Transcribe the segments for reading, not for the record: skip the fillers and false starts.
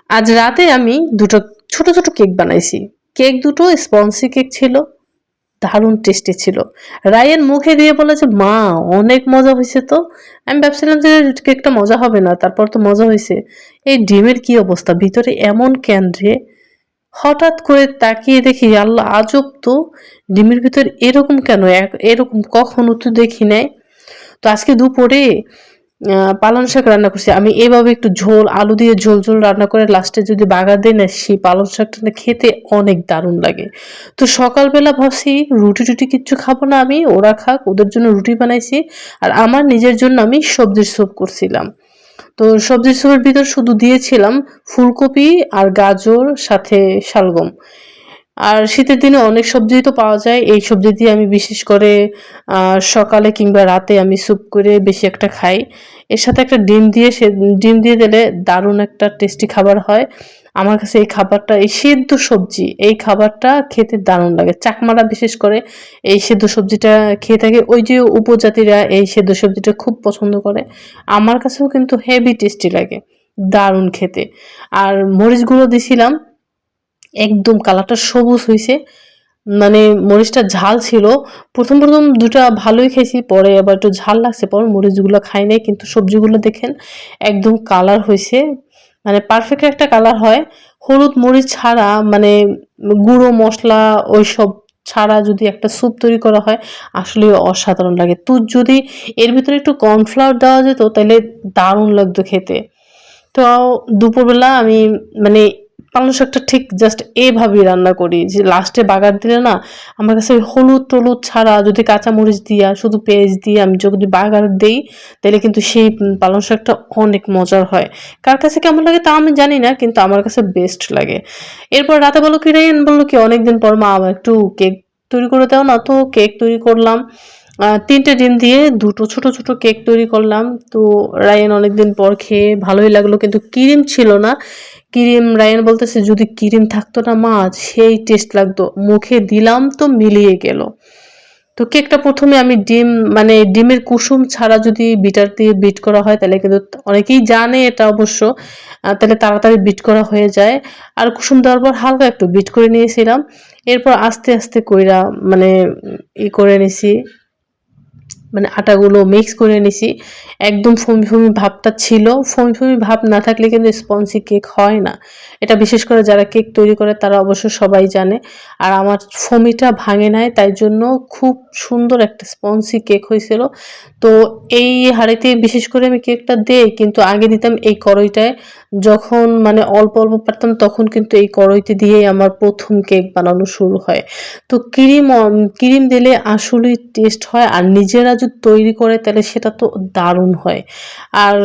আজ রাতে আমি দুটো ছোট ছোট কেক বানাইছি। কেক দুটো স্পঞ্জি কেক ছিল, দারুণ টেস্টি ছিল। রায়ান মুখে দিয়ে বলে যে, "মা অনেক মজা হইছে তো।" আমি ভাবছিলাম যে কেকটা মজা হবে না, তারপর তো মজা হইছে। এই ডিমের কি অবস্থা? ভিতরে এমন কেন রে? হঠাৎ করে তাকিয়ে দেখি আল্লাহ আজব তো! ডিমের ভিতর এরকম কেন? এরকম কখনো তো দেখি নাই। তো আজকে দুপুরে পালং শাক রান্না করছি। আমি এভাবে একটু ঝোল, আলু দিয়ে ঝোল, ঝোল রান্না করে লাস্টে যদি বাগার দেই না, সেই পালং শাকটা না খেতে অনেক দারুণ লাগে। তো সকালবেলা ভাবছি রুটি-টুটি কিচ্ছু খাবো না আমি, ওরা খাক। ওদের জন্য রুটি বানাইছি। আর আমার নিজের জন্য আমি সবজির স্যুপ করছিলাম। তো সবজির স্যুপের ভিতর শুধু দিয়েছিলাম ফুলকপি আর গাজর সাথে শালগম। আর শীতের দিনে অনেক সবজিই তো পাওয়া যায়। এই সবজি দিয়ে আমি বিশেষ করে সকালে কিংবা রাতে আমি স্যুপ করে বেশি একটা খাই। এর সাথে একটা ডিম দিয়ে দিলে দারুণ একটা টেস্টি খাবার হয়। আমার কাছে এই খাবারটা এই সেদ্ধ সবজি, এই খাবারটা খেতে দারুণ লাগে। চাকমারা বিশেষ করে এই সেদ্ধ সবজিটা খেয়ে থাকে। ওই যে উপজাতিরা এই সেদ্ধ সবজিটা খুব পছন্দ করে। আমার কাছেও কিন্তু হেভি টেস্টি লাগে। দারুণ খেতে। আর মরিচ গুঁড়ো দিছিলাম। একদম কালারটা সবুজ হইছে। মানে মরিচটা ঝাল ছিল। ১ম ২ টা ভালোই খাইছি। পরে আবার একটু ঝাল লাগছে। পরে মরিচগুলো খাই নাই। কিন্তু সবজিগুলো দেখেন একদম কালার হইছে। মানে পারফেক্ট একটা কালার হয়। হলুদ মরিচ ছাড়া মানে গুঁড়ো মসলা ওইসব ছাড়া যদি একটা স্যুপ তৈরি করা হয় আসলেই অসাধারণ লাগে। তো যদি এর ভিতরে একটু কর্নফ্লাওয়ার দেওয়া যেত তাইলে দারুণ লাগতো খেতে। তো দুপুরবেলা আমি মানে পালং শাকটা ঠিক জাস্ট এভাবেই রান্না করি যে লাস্টে বাগার দিলে না আমার কাছে ওই হলুদ-টলুদ ছাড়া যদি কাঁচামরিচ দিয়া শুধু পেঁয়াজ দিয়ে আমি যদি বাগার দেই তাইলে কিন্তু সেই পালং শাকটা অনেক মজার হয়। কার কাছে কেমন লাগে তা আমি জানি না, কিন্তু আমার কাছে বেস্ট লাগে। এরপর রাতে বলল কি, রাইয়ান বলল কি, "অনেকদিন পর মা আমার একটু কেক তৈরি করে দাও না।" তো কেক তৈরি করলাম। ৩ টে ডিম দিয়ে ২ টো ছোট, ছোট কেক তৈরি করলাম। তো রায়ান অনেকদিন পর খেয়ে ভালোই লাগলো, কিন্তু ক্রিম ছিল না। রায়ান বলতেছে, "যদি ক্রিম থাকতো না মা সেই টেস্ট লাগতো।" মুখে দিলাম তো মিলিয়ে গেল। তো কেকটা ১ম এ আমি মানে ডিমের কুসুম ছাড়া যদি বিটার দিয়ে বিট করা হয় তাহলে কিন্তু অনেকেই জানে এটা অবশ্য। তাহলে তাড়াতাড়ি বিট করা হয়ে যায়। আর কুসুম দেওয়ার পর হালকা একটু বিট করে নিয়েছিলাম। এরপর আস্তে, আস্তে কইরা মানে করে নিছি। মানে আটাগুলো মিক্স করে নিছি। একদম ফোমি, ফোমি ভাবটা ছিল। ফোমি, ফোমি ভাব না থাকলে কিন্তু স্পঞ্জি কেক হয় না। এটা বিশেষ করে যারা কেক তৈরি করে তারা অবশ্য সবাই জানে। আর আমার ফোমিটা ভাঙে নাই, তাই জন্য খুব সুন্দর একটা স্পঞ্জি কেক হয়েছিল। তো এই হাঁড়িতে বিশেষ করে আমি কেকটা দেই, কিন্তু আগে দিতাম এই কড়াইটায়। যখন মানে অল্প, অল্প পারতাম তখন কিন্তু এই কড়াইতে দিয়েই আমার ১ম কেক বানানো শুরু হয়। তো ক্রিম দিলে আসলেই টেস্ট হয়, আর নিজেরা যদি তৈরি করে তাহলে সেটা তো দারুণ হয়। আর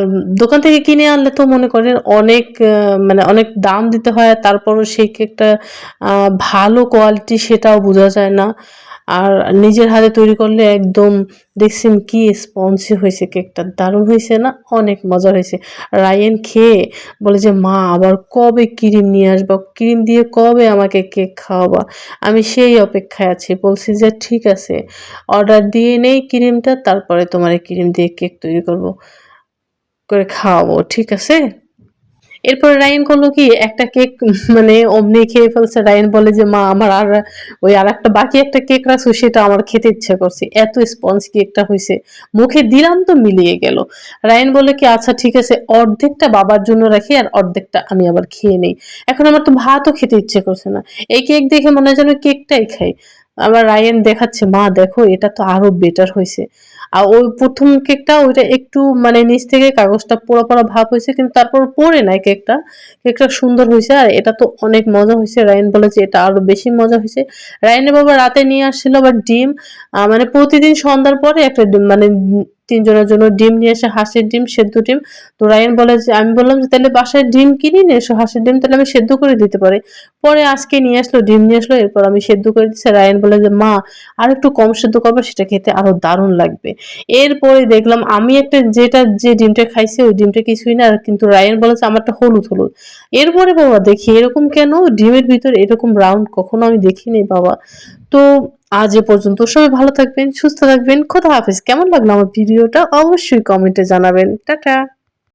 দোকান থেকে কিনে আনলে তো মনে করেন অনেক মানে অনেক দাম দিতে হয়, আর তারপরও সেই কেকটা আ ভালো কোয়ালিটি সেটাও বোঝা যায় না। আর নিজের হাতে তৈরি করলে একদম দেখছেন কি স্পঞ্জি হইছে কেকটা, দারুণ হইছে না? অনেক মজার হইছে। রায়ান খেয়ে বলে যে, "মা আবার কবে ক্রিম নিয়ে আসবা? ক্রিম দিয়ে কবে আমাকে কেক খাওয়াবা?" আমি সেই অপেক্ষায় আছি। বলছি যে, "ঠিক আছে, অর্ডার দিয়ে নেই ক্রিমটা, তারপরে তোমারে ক্রিম দিয়ে কেক তৈরি করে খাওয়াবো। ঠিক আছে?" এরপরে রায়ান করলো কি, একটা কেক মানে অমনি খেয়ে ফেলছে। রায়ান বলে যে, "মা আমার ওই আরেকটা বাকি একটা কেক রাখছো সেটা আমার খেতে ইচ্ছা করছে। এত স্পঞ্জ কেকটা হইছে। মুখে দিলাম তো মিলিয়ে গেল।" রায়ান বলে কি, "আচ্ছা ঠিক আছে, অর্ধেকটা বাবার জন্য রাখি আর অর্ধেকটা আমি আবার খেয়ে নেই। এখন আমার তো ভাতও খেতে ইচ্ছে করছে না। এই কেক দেখে মনে হয় যেন কেকটাই খাই।" আবার রায়ান দেখাচ্ছে, "মা দেখো এটা তো আরো বেটার হইছে।" আর ওই ১ম কেকটা ওইটা একটু মানে নিচ থেকে কাগজটা পোড়া, পোড়া ভাব হইছে, কিন্তু তারপর পড়ে নাই কেকটা। কেকটা সুন্দর হইছে আর এটা তো অনেক মজা হইছে। রায়ান বলে যে, "এটা আরো বেশি মজা হইছে।" রায়ানের বাবা রাতে নিয়ে আসছিল আবার ডিম। মানে প্রতিদিন সন্ধ্যার পরে একটা ডিম মানে ৩ জনের জন্য ডিম নিয়ে আসে, হাঁসের ডিম, সেদ্ধ ডিম। তো রায়ান বলে যে, আমি বললাম যে, "তাইলে বাসায় ডিম কিনি নিয়ে এসো, হাঁসের ডিম তাহলে আমি সেদ্ধ করে দিতে পারি।" পরে আজকে নিয়ে আসলো, ডিম নিয়ে আসলো। এরপর আমি সেদ্ধ করে দিচ্ছি। রায়ান বলে যে, "মা আরেকটু কম সেদ্ধ করবা, সেটা খেতে আরো দারুণ লাগবে।" এরপরে দেখলাম আমি যে ডিমটা খাইছি ওই ডিমটা কিছুই না, কিন্তু রায়ান বলেছে আমারটা হলুদ, হলুদ। এরপরে বাবা দেখি এরকম কেন? ডিমের ভিতর এরকম রাউন্ড কখনো আমি দেখিনি বাবা। তো আজ এ পর্যন্ত। সবাই ভালো থাকবেন, সুস্থ থাকবেন। খোদা হাফেজ। কেমন লাগলো আমার ভিডিওটা? অবশ্যই কমেন্টে জানাবেন। টাটা।